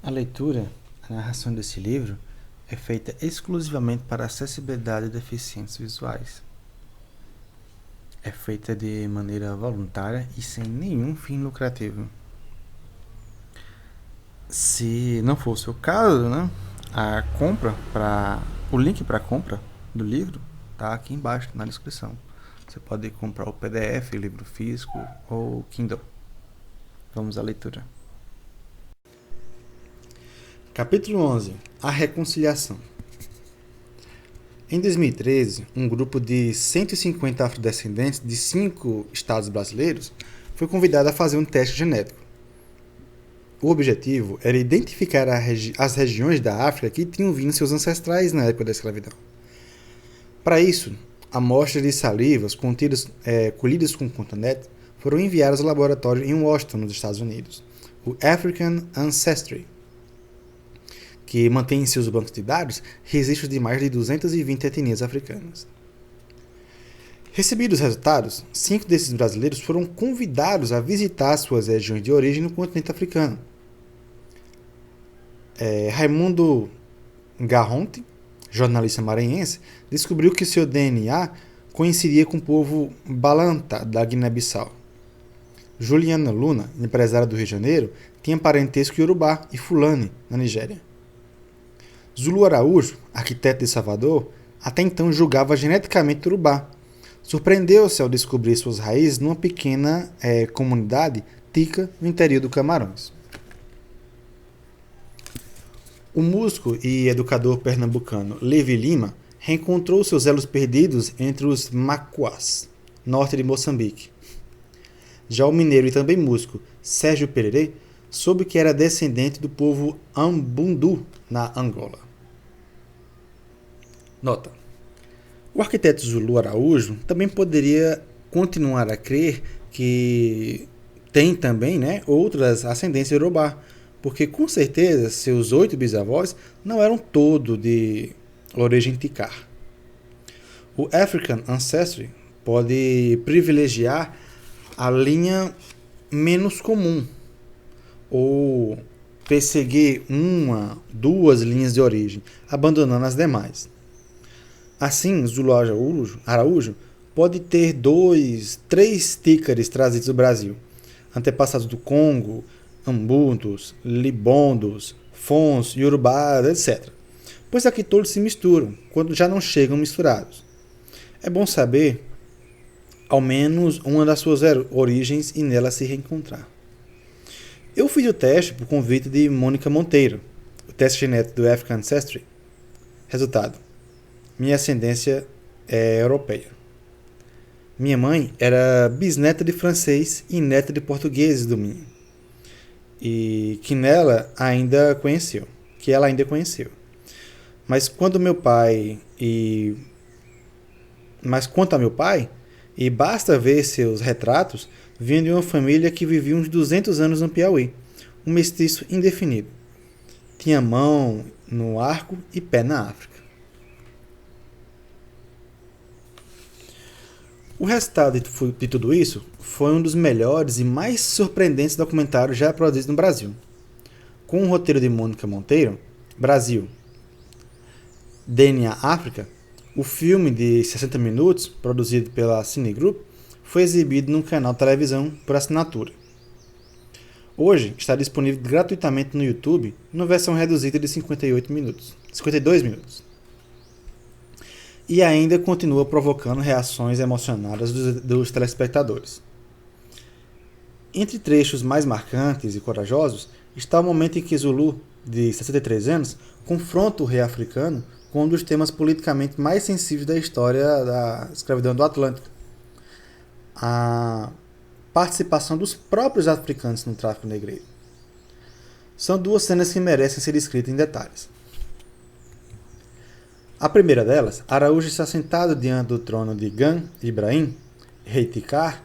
A leitura, a narração desse livro, é feita exclusivamente para acessibilidade de deficientes visuais. É feita de maneira voluntária e sem nenhum fim lucrativo. Se não for o seu caso, né, o link para a compra do livro está aqui embaixo na descrição. Você pode comprar o PDF, livro físico ou Kindle. Vamos à leitura. Capítulo 11. A reconciliação. Em 2013, um grupo de 150 afrodescendentes de 5 estados brasileiros foi convidado a fazer um teste genético. O objetivo era identificar as regiões da África que tinham vindo seus ancestrais na época da escravidão. Para isso, amostras de salivas colhidas com cotonete foram enviadas ao laboratório em Washington, nos Estados Unidos, o African Ancestry, que mantém em seus bancos de dados registros de mais de 220 etnias africanas. Recebidos os resultados, 5 desses brasileiros foram convidados a visitar suas regiões de origem no continente africano. Raimundo Garronte, jornalista maranhense, descobriu que seu DNA coincidia com o povo Balanta, da Guiné-Bissau. Juliana Luna, empresária do Rio de Janeiro, tinha parentesco iorubá e fulani, na Nigéria. Zulu Araújo, arquiteto de Salvador, até então julgava geneticamente urubá. Surpreendeu-se ao descobrir suas raízes numa pequena comunidade tica no interior do Camarões. O músico e educador pernambucano Levi Lima reencontrou seus elos perdidos entre os Macuás, norte de Moçambique. Já o mineiro e também músico Sérgio Pererê soube que era descendente do povo Ambundu, na Angola. Nota: o arquiteto Zulu Araújo também poderia continuar a crer que tem também, outras ascendências iorubá, porque com certeza seus 8 bisavós não eram todos de origem ticar. O African Ancestry pode privilegiar a linha menos comum, ou perseguir 1, 2 linhas de origem, abandonando as demais. Assim, Zulu Araújo pode ter 2, 3 tícares trazidos do Brasil, antepassados do Congo, Ambundos, Libondos, Fons, Yorubás, etc. Pois aqui todos se misturam, quando já não chegam misturados. É bom saber ao menos uma das suas origens e nela se reencontrar. Eu fiz o teste por convite de Mônica Monteiro, o teste genético do African Ancestry. Resultado: minha ascendência é europeia. Minha mãe era bisneta de francês e neta de portugueses do Minho, e que ela ainda conheceu. Mas quanto a meu pai, e basta ver seus retratos, vinha de uma família que vivia uns 200 anos no Piauí, um mestiço indefinido. Tinha mão no arco e pé na África. O resultado de tudo isso foi um dos melhores e mais surpreendentes documentários já produzidos no Brasil. Com o roteiro de Mônica Monteiro, Brasil, DNA África, o filme de 60 minutos, produzido pela Cine Group, foi exibido num canal de televisão por assinatura. Hoje está disponível gratuitamente no YouTube, numa versão reduzida de 52 minutos. E ainda continua provocando reações emocionadas dos telespectadores. Entre trechos mais marcantes e corajosos está o momento em que Zulu, de 63 anos, confronta o rei africano com um dos temas politicamente mais sensíveis da história da escravidão do Atlântico: a participação dos próprios africanos no tráfico negreiro. São 2 cenas que merecem ser descritas em detalhes. A primeira delas, Araújo está sentado diante do trono de Gan Ibrahim, rei Ticar,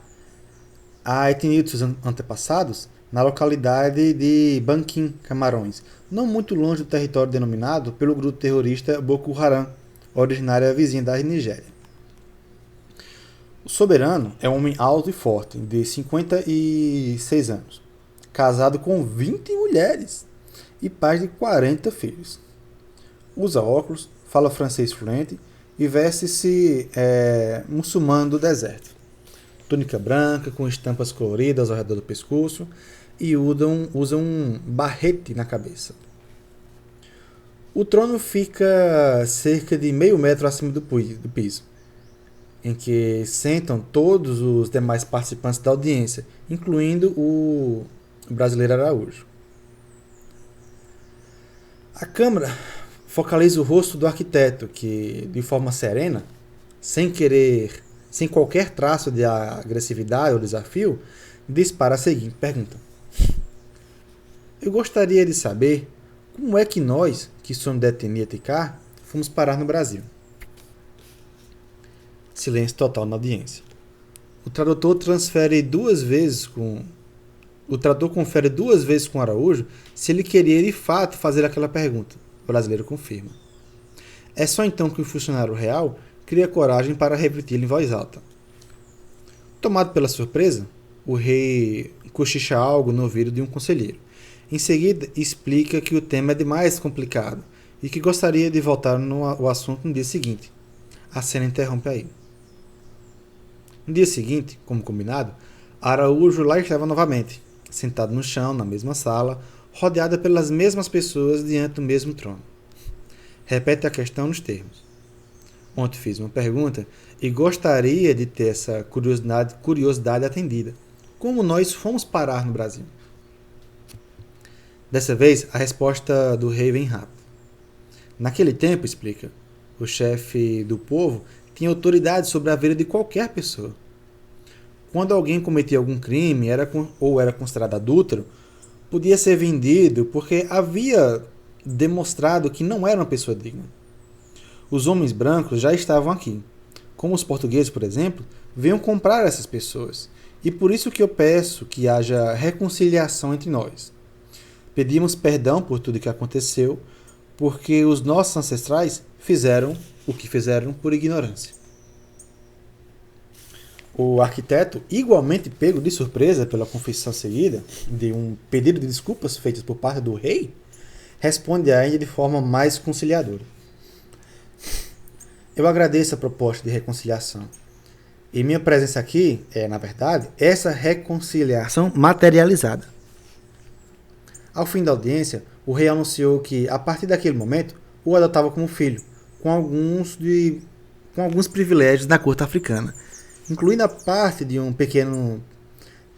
a etnia de seus antepassados, na localidade de Banquim, Camarões, não muito longe do território denominado pelo grupo terrorista Boko Haram, originária vizinha da Nigéria. O soberano é um homem alto e forte, de 56 anos, casado com 20 mulheres, e pai de 40 filhos. Usa óculos, fala francês fluente e veste-se muçulmano do deserto. Túnica branca com estampas coloridas ao redor do pescoço e usa um barrete na cabeça. O trono fica cerca de meio metro acima do piso, em que sentam todos os demais participantes da audiência, incluindo o brasileiro Araújo. A câmera focaliza o rosto do arquiteto, que, de forma serena, sem qualquer traço de agressividade ou desafio, dispara a seguinte pergunta: eu gostaria de saber como é que nós, que somos da etnia Tikar, fomos parar no Brasil. Silêncio total na audiência. O tradutor confere duas vezes com Araújo se ele queria de fato fazer aquela pergunta. O brasileiro confirma. É só então que o funcionário real cria coragem para repetir em voz alta. Tomado pela surpresa, o rei cochicha algo no ouvido de um conselheiro. Em seguida, explica que o tema é demais complicado e que gostaria de voltar ao assunto no dia seguinte. A cena interrompe aí. No dia seguinte, como combinado, Araújo lá estava novamente, sentado no chão, na mesma sala, rodeada pelas mesmas pessoas diante do mesmo trono. Repete a questão nos termos. Ontem fiz uma pergunta e gostaria de ter essa curiosidade atendida. Como nós fomos parar no Brasil? Dessa vez, a resposta do rei vem rápida. Naquele tempo, explica, o chefe do povo tinha autoridade sobre a vida de qualquer pessoa. Quando alguém cometia algum crime ou era considerado adúltero, podia ser vendido porque havia demonstrado que não era uma pessoa digna. Os homens brancos já estavam aqui. Como os portugueses, por exemplo, venham comprar essas pessoas. E por isso que eu peço que haja reconciliação entre nós. Pedimos perdão por tudo que aconteceu, porque os nossos ancestrais fizeram o que fizeram por ignorância. O arquiteto, igualmente pego de surpresa pela confissão seguida de um pedido de desculpas feitas por parte do rei, responde ainda de forma mais conciliadora. Eu agradeço a proposta de reconciliação. E minha presença aqui é, na verdade, essa reconciliação materializada. Ao fim da audiência, o rei anunciou que, a partir daquele momento, o adotava como filho, com alguns privilégios da corte africana, incluindo a parte de um pequeno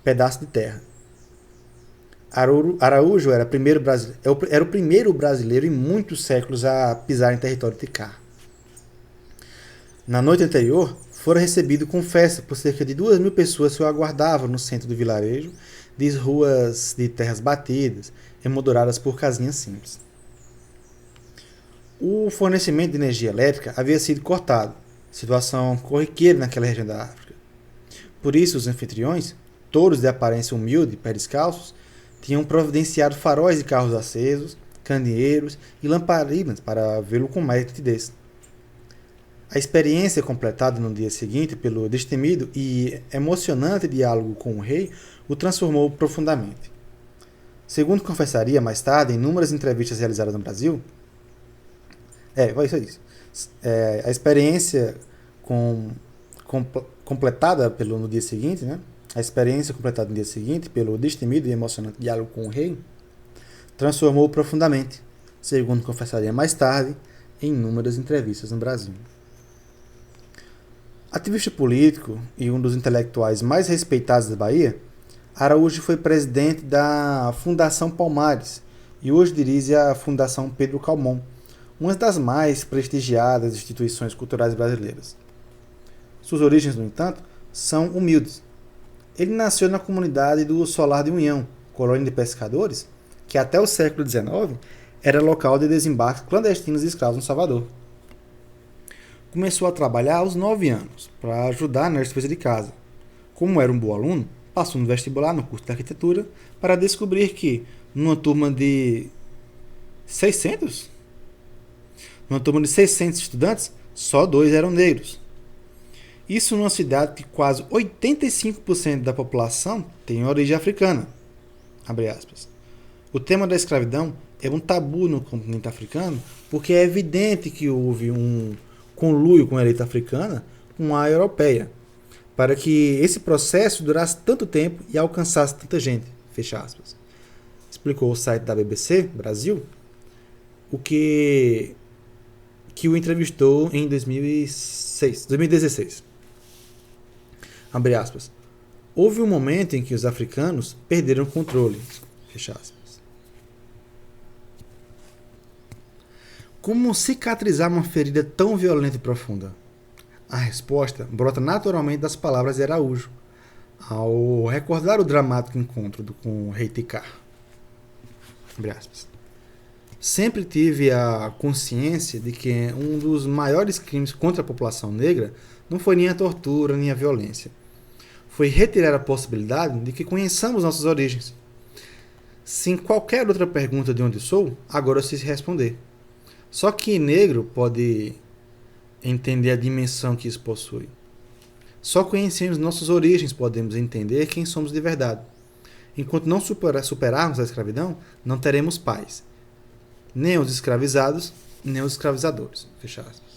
pedaço de terra. Araújo era o primeiro brasileiro em muitos séculos a pisar em território Tikar. Na noite anterior, fora recebido com festa por cerca de 2.000 pessoas que o aguardavam no centro do vilarejo, de ruas de terras batidas, emolduradas por casinhas simples. O fornecimento de energia elétrica havia sido cortado, situação corriqueira naquela região da África. Por isso, os anfitriões, todos de aparência humilde e pé descalços, tinham providenciado faróis de carros acesos, candeeiros e lamparinas para vê-lo com mais nitidez. A experiência completada no dia seguinte pelo destemido e emocionante diálogo com o rei o transformou profundamente. Segundo confessaria mais tarde em inúmeras entrevistas realizadas no Brasil, a experiência completada no dia seguinte, né? A experiência completada no dia seguinte pelo destemido e emocionante diálogo com o rei transformou profundamente, segundo confessaria mais tarde em inúmeras entrevistas no Brasil. Ativista político e um dos intelectuais mais respeitados da Bahia, Araújo foi presidente da Fundação Palmares e hoje dirige a Fundação Pedro Calmon, uma das mais prestigiadas instituições culturais brasileiras. Suas origens, no entanto, são humildes. Ele nasceu na comunidade do Solar de União, colônia de pescadores, que até o século XIX era local de desembarque clandestinos de escravos no Salvador. Começou a trabalhar aos 9 anos, para ajudar na despesa de casa. Como era um bom aluno, passou no vestibular no curso de arquitetura para descobrir que, numa turma de 600 estudantes, só 2 eram negros. Isso numa cidade que quase 85% da população tem origem africana. Abre aspas. O tema da escravidão é um tabu no continente africano porque é evidente que houve um conluio com a elite africana com a europeia para que esse processo durasse tanto tempo e alcançasse tanta gente. Fecha aspas. Explicou o site da BBC Brasil o que o entrevistou em 2016. Abre aspas. Houve um momento em que os africanos perderam o controle. Fecha aspas. Como cicatrizar uma ferida tão violenta e profunda? A resposta brota naturalmente das palavras de Araújo, ao recordar o dramático encontro com o rei Tikar. Abre aspas. Sempre tive a consciência de que um dos maiores crimes contra a população negra não foi nem a tortura nem a violência. Foi retirar a possibilidade de que conheçamos nossas origens. Sem qualquer outra pergunta de onde sou, agora eu sei responder. Só que negro pode entender a dimensão que isso possui. Só conhecendo nossas origens podemos entender quem somos de verdade. Enquanto não superarmos a escravidão, não teremos paz. Nem os escravizados, nem os escravizadores. Fecha aspas.